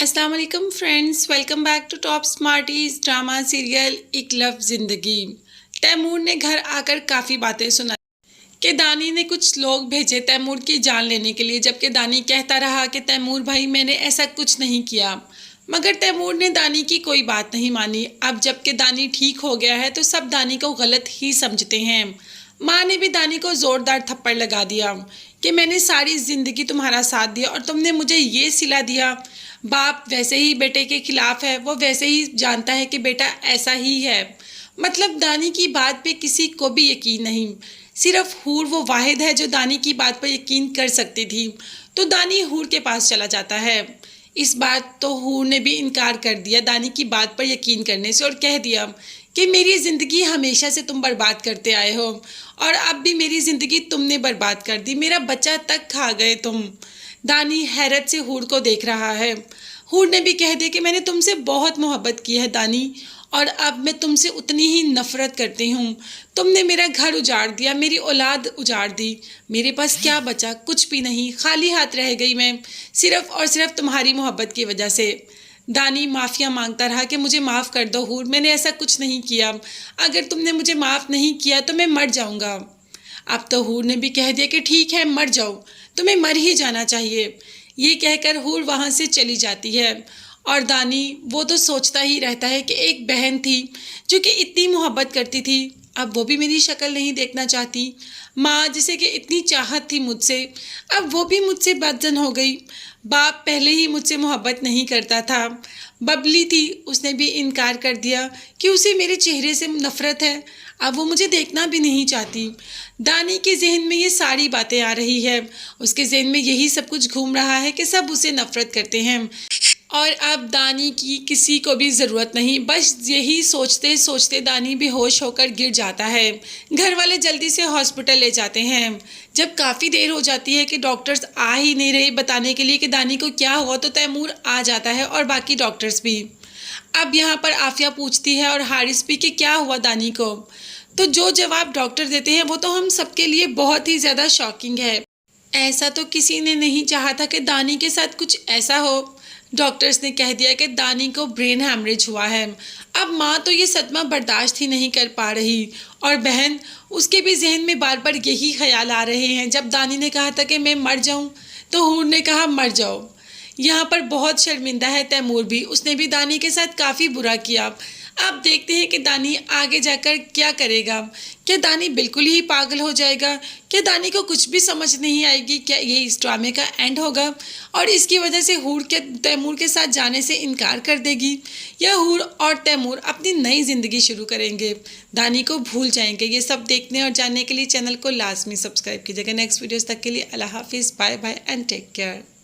अस्सलाम वालेकुम friends, welcome back to top smarties drama serial Ek love Zindagi. Taimur ने घर आकर काफ़ी बातें सुनाई कि दानी ने कुछ लोग भेजे तैमूर की जान लेने के लिए, जबकि दानी कहता रहा कि तैमूर भाई मैंने ऐसा कुछ नहीं किया। मगर तैमूर ने दानी की कोई बात नहीं मानी। अब जबकि दानी ठीक हो गया है तो सब दानी को गलत ही समझते हैं। माँ ने भी दानी को ज़ोरदार थप्पड़ लगा दिया कि मैंने सारी ज़िंदगी तुम्हारा साथ दिया और तुमने मुझे ये सिला दिया। बाप वैसे ही बेटे के खिलाफ है, वो वैसे ही जानता है कि बेटा ऐसा ही है। मतलब दानी की बात पे किसी को भी यकीन नहीं। सिर्फ हूर वो वाहिद है जो दानी की बात पर यकीन कर सकती थी। तो दानी हूर के पास चला जाता है। इस बात तो हूर ने भी इनकार कर दिया दानी की बात पर यकीन करने से और कह दिया कि मेरी ज़िंदगी हमेशा से तुम बर्बाद करते आए हो और अब भी मेरी ज़िंदगी तुमने बर्बाद कर दी, मेरा बच्चा तक खा गए तुम। दानी हैरत से हूर को देख रहा है। हूर ने भी कह दिया कि मैंने तुमसे बहुत मोहब्बत की है दानी, और अब मैं तुमसे उतनी ही नफ़रत करती हूँ। तुमने मेरा घर उजाड़ दिया, मेरी औलाद उजाड़ दी, मेरे पास क्या बचा? कुछ भी नहीं, खाली हाथ रह गई मैं, सिर्फ़ और सिर्फ तुम्हारी मोहब्बत की वजह से। दानी माफ़िया मांगता रहा कि मुझे माफ़ कर दो हूर, मैंने ऐसा कुछ नहीं किया, अगर तुमने मुझे माफ़ नहीं किया तो मैं मर जाऊँगा। अब तो हूर ने भी कह दिया कि ठीक है मर जाओ, तुम्हें मर ही जाना चाहिए। ये कहकर हूर वहाँ से चली जाती है। और दानी वो तो सोचता ही रहता है कि एक बहन थी जो कि इतनी मोहब्बत करती थी, अब वो भी मेरी शक्ल नहीं देखना चाहती। माँ जिसे कि इतनी चाहत थी मुझसे, अब वो भी मुझसे बदजन हो गई। बाप पहले ही मुझसे मोहब्बत नहीं करता था। बबली थी, उसने भी इनकार कर दिया कि उसे मेरे चेहरे से नफ़रत है, अब वो मुझे देखना भी नहीं चाहती। दानी के जहन में ये सारी बातें आ रही है, उसके जहन में यही सब कुछ घूम रहा है कि सब उसे नफ़रत करते हैं और अब दानी की किसी को भी ज़रूरत नहीं। बस यही सोचते सोचते दानी बेहोश होकर गिर जाता है। घर वाले जल्दी से हॉस्पिटल ले जाते हैं। जब काफ़ी देर हो जाती है कि डॉक्टर्स आ ही नहीं रहे बताने के लिए कि दानी को क्या हुआ, तो तैमूर आ जाता है और बाकी डॉक्टर्स भी। अब यहाँ पर आफिया पूछती है और हारिस भी कि क्या हुआ दानी को। तो जो जवाब डॉक्टर देते हैं वो तो हम सबके लिए बहुत ही ज़्यादा शॉकिंग है। ऐसा तो किसी ने नहीं चाहा था कि दानी के साथ कुछ ऐसा हो। डॉक्टर्स ने कह दिया कि दानी को ब्रेन हैमरेज हुआ है। अब माँ तो ये सदमा बर्दाश्त ही नहीं कर पा रही और बहन, उसके भी जहन में बार बार यही ख्याल आ रहे हैं। जब दानी ने कहा था कि मैं मर जाऊँ तो हूर ने कहा मर जाओ। यहाँ पर बहुत शर्मिंदा है तैमूर भी, उसने भी दानी के साथ काफ़ी बुरा किया। अब देखते हैं कि दानी आगे जाकर क्या करेगा। क्या दानी बिल्कुल ही पागल हो जाएगा? क्या दानी को कुछ भी समझ नहीं आएगी? क्या ये इस ड्रामे का एंड होगा और इसकी वजह से हूर के तैमूर के साथ जाने से इनकार कर देगी, या हूर और तैमूर अपनी नई ज़िंदगी शुरू करेंगे, दानी को भूल जाएंगे? ये सब देखने और जानने के लिए चैनल को लाजमी सब्सक्राइब कीजिएगा। नेक्स्ट वीडियोज़ तक के लिए अल्लाह हाफिज़, bye bye and take care.